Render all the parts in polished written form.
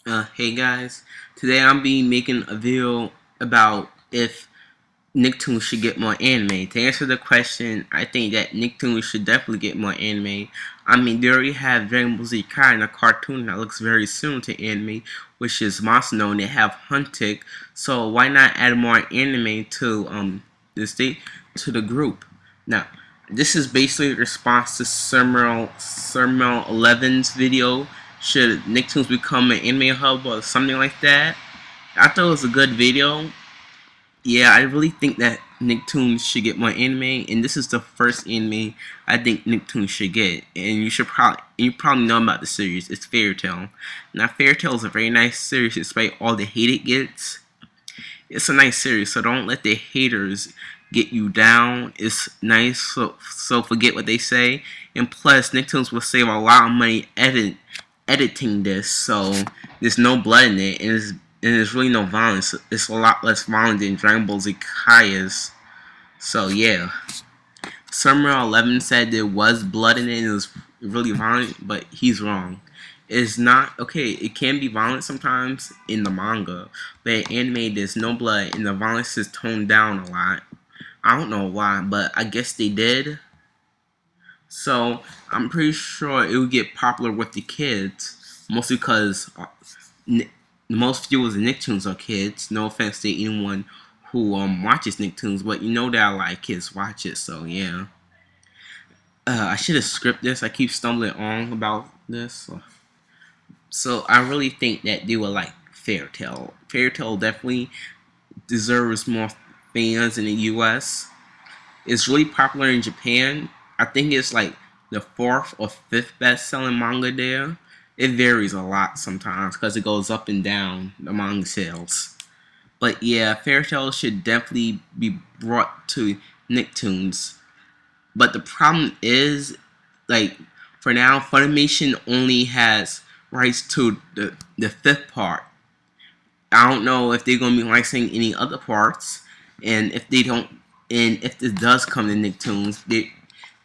Hey guys, today I'm be making a video about if Nicktoons should get more anime. To answer the question, I think that Nicktoons should definitely get more anime. I mean, they already have Dragon Ball Z Kai in a cartoon that looks very similar to anime, which is Masano, and they have Huntic. So why not add more anime to the group? Now, this is basically a response to Sermel 11's video. Should Nicktoons become an anime hub or something like that? I thought it was a good video. Yeah, I really think that Nicktoons should get more anime, and this is the first anime I think Nicktoons should get. And you probably know about the series. It's Fairy Tail. Now, Fairy Tail is a very nice series, despite all the hate it gets. It's a nice series, so don't let the haters get you down. It's nice, so forget what they say. And plus, Nicktoons will save a lot of money editing this, so there's no blood in it, and there's really no violence. It's a lot less violent than Dragon Ball Z Kai is. So yeah, Summer 11 said there was blood in it and it was really violent, but he's wrong. It's not okay. It can be violent sometimes in the manga, but in anime there's no blood and the violence is toned down a lot. I don't know why, but I guess they did. So I'm pretty sure it would get popular with the kids, mostly because most viewers of Nicktoons are kids. No offense to anyone who watches Nicktoons, but you know that a lot of kids watch it. So yeah, I should have scripted this. I keep stumbling on about this. So I really think that they would like Fairy Tail. Fairy Tail definitely deserves more fans in the U.S. It's really popular in Japan. I think it's like the 4th or 5th best-selling manga there. It varies a lot sometimes because it goes up and down the manga sales. But yeah, Fairy Tail should definitely be brought to Nicktoons. But the problem is, like, for now, Funimation only has rights to the 5th part. I don't know if they're gonna be licensing any other parts, and if they don't, and if this does come to Nicktoons,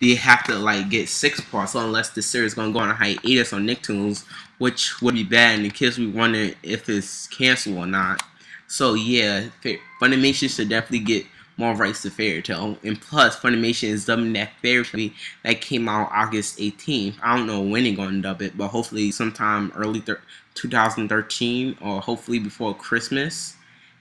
they have to like get 6 parts. So unless the series is gonna go on a hiatus on Nicktoons, which would be bad, and the kids will be wondering if it's canceled or not. So yeah, Funimation should definitely get more rights to Fairy Tail, and plus Funimation is dubbing that Fairy Tail that came out August 18th. I don't know when they're gonna dub it, but hopefully sometime early 2013 or hopefully before Christmas.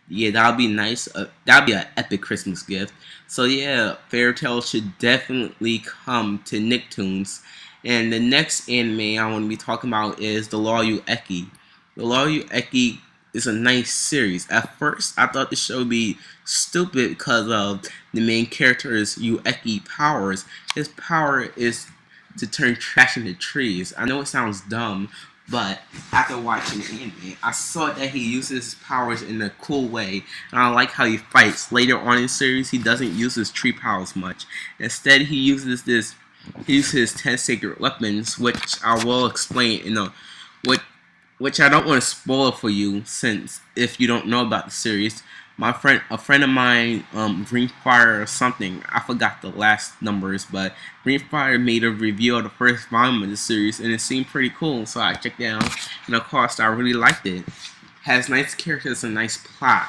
Yeah, that'll be nice. That'll be an epic Christmas gift. So yeah, Fairy Tail should definitely come to Nicktoons. And the next anime I want to be talking about is The Law Eki. The Law Eki is a nice series. At first, I thought the show would be stupid because of the main character's Ueki powers. His power is to turn trash into trees. I know it sounds dumb, but after watching the anime, I saw that he uses his powers in a cool way, and I like how he fights. Later on in the series, he doesn't use his tree powers much. Instead, he uses his 10 sacred weapons, which I will explain in a which I don't want to spoil for you, since if you don't know about the series, a friend of mine, Greenfire or something, I forgot the last numbers, but Greenfire made a review of the first volume of the series, and it seemed pretty cool, so I checked it out, and of course I really liked it. Has nice characters and nice plot,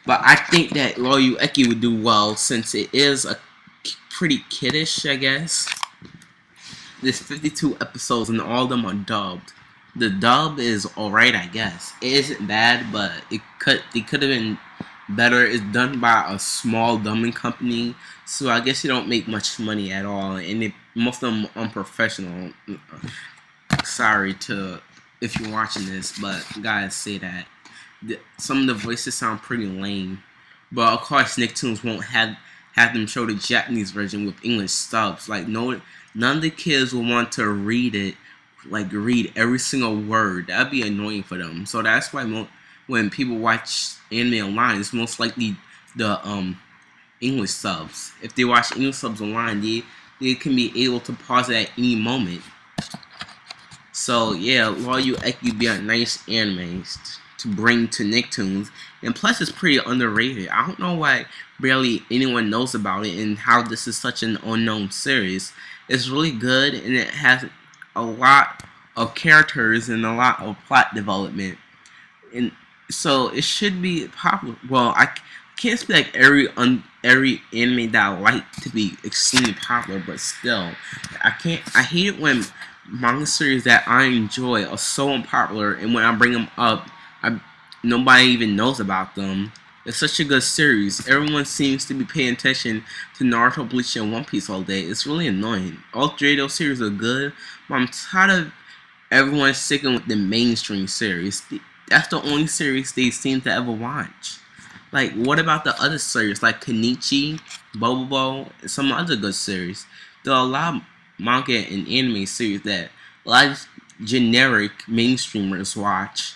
but I think that Loyu Eki would do well since it is a pretty kiddish, I guess. There's 52 episodes and all of them are dubbed. The dub is alright, I guess. It isn't bad, but it could have been better. It's done by a small dubbing company, so I guess you don't make much money at all, and most of them are unprofessional. Sorry to if you're watching this, but guys say that some of the voices sound pretty lame. But of course, Nicktoons won't have them show the Japanese version with English subs. Like none of the kids will want to read it. Like read every single word. That'd be annoying for them. So that's why when people watch anime online, it's most likely the English subs. If they watch English subs online, they can be able to pause it at any moment. So yeah, Law Eki be a nice anime to bring to Nicktoons, and plus it's pretty underrated. I don't know why barely anyone knows about it and how this is such an unknown series. It's really good, and it has a lot of characters and a lot of plot development, and so it should be popular. Well, I can't expect every anime that I like to be extremely popular, but still, I can't. I hate it when manga series that I enjoy are so unpopular, and when I bring them up, nobody even knows about them. It's such a good series. Everyone seems to be paying attention to Naruto, Bleach, and One Piece all day. It's really annoying. All three of those series are good, but I'm tired of everyone sticking with the mainstream series. That's the only series they seem to ever watch. Like, what about the other series like Kenichi, Bobobo, and some other good series? There are a lot of manga and anime series that a lot of generic mainstreamers watch,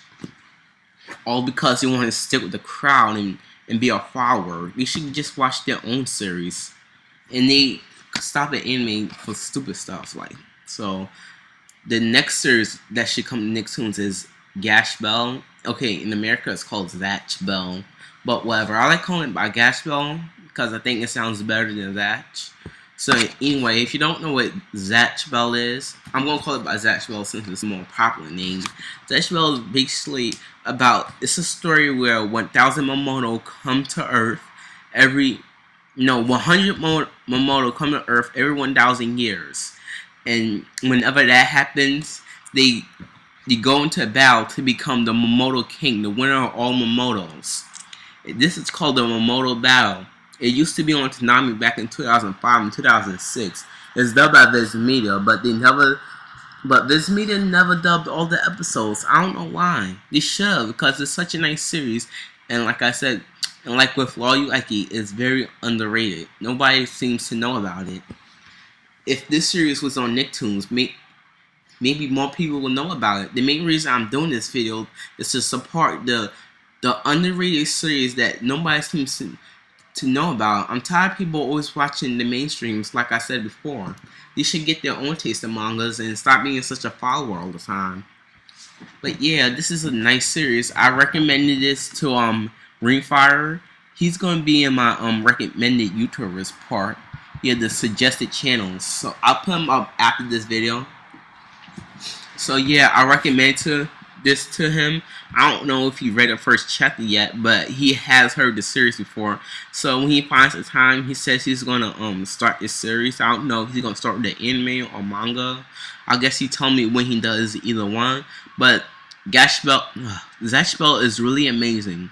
all because they want to stick with the crowd and be a follower. They should just watch their own series, and they stop at anime for stupid stuff. Like, so the next series that should come to Nicktoons is Gash Bell. Okay, in America it's called Zatch Bell, but whatever. I like calling it by Gash Bell because I think it sounds better than Zatch. So anyway, if you don't know what Zatch Bell is, I'm gonna call it by Zatch Bell since it's a more popular name. Zatch Bell is basically it's a story where 1,000 Momoto come to Earth 100 Momoto come to Earth every 1,000 years, and whenever that happens, they go into a battle to become the Momoto King, the winner of all Momotos. This is called the Momoto Battle. It used to be on Toonami back in 2005 and 2006. It's dubbed by Viz Media, but Viz Media never dubbed all the episodes. I don't know why. They should, because it's such a nice series, and like I said, and like with Law You Like It, it's very underrated. Nobody seems to know about it. If this series was on Nicktoons, maybe more people will know about it. The main reason I'm doing this video is to support the underrated series that nobody seems to know about. I'm tired of people always watching the mainstreams, like I said before. They should get their own taste of mangas and stop being such a follower all the time. But yeah, this is a nice series. I recommended this to Ringfire. He's gonna be in my recommended YouTubers part. Yeah, the suggested channels. So I'll put them up after this video. So yeah, I recommend this to him. I don't know if he read the first chapter yet, but he has heard the series before. So when he finds the time, he says he's gonna start this series. I don't know if he's gonna start with the anime or manga. I guess he told me when he does either one. But Zatch Bell is really amazing.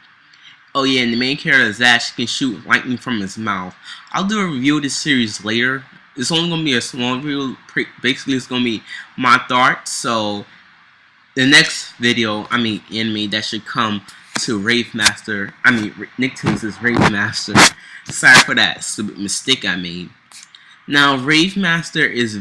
Oh yeah, and the main character Zatch can shoot lightning from his mouth. I'll do a review of this series later. It's only gonna be a small review. Basically, it's gonna be my thoughts. So the next video, anime that should come to Nicktoons is Rave Master. Sorry for that stupid mistake I made. Now, Rave Master is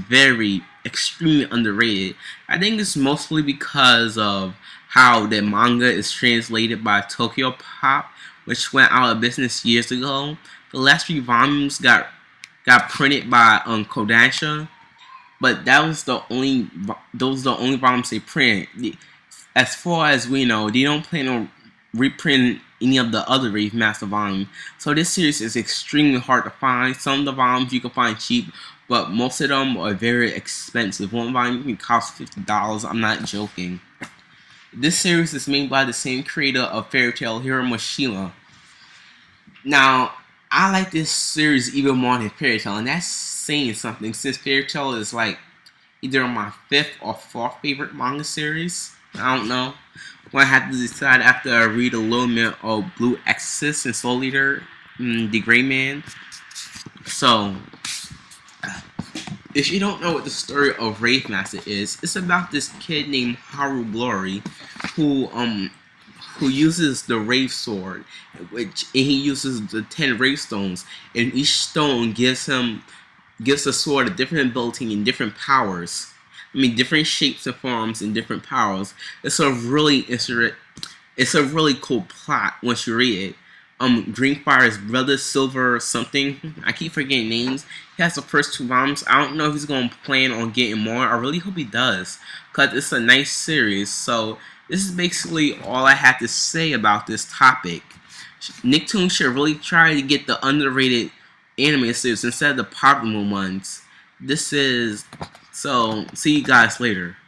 extremely underrated. I think it's mostly because of how the manga is translated by Tokyo Pop, which went out of business years ago. The last 3 volumes got printed by Kodansha, but those are the only volumes they print. As far as we know, they don't plan on reprinting any of the other Rave Master volumes. So this series is extremely hard to find. Some of the volumes you can find cheap, but most of them are very expensive. One volume can cost $50. I'm not joking. This series is made by the same creator of Fairy Tail, Hiro Mashima. Now, I like this series even more than Fairy Tail, and that's saying something, since Fairy Tail is like either my 5th or 4th favorite manga series. I don't know. Well, I have to decide after I read a little bit of Blue Exorcist and Soul Eater, The Gray Man. So, if you don't know what the story of Rave Master is, it's about this kid named Haru Glory who uses the Rave Sword, and he uses the 10 Rave Stones, and each stone gives the sword a different ability and different powers. Different shapes and forms and different powers. It's a really cool plot once you read it. Dreamfire's brother, Silver something, I keep forgetting names. He has the first 2 volumes. I don't know if he's going to plan on getting more. I really hope he does, because it's a nice series. So this is basically all I have to say about this topic. Nicktoons should really try to get the underrated anime series instead of the popular ones. So see you guys later.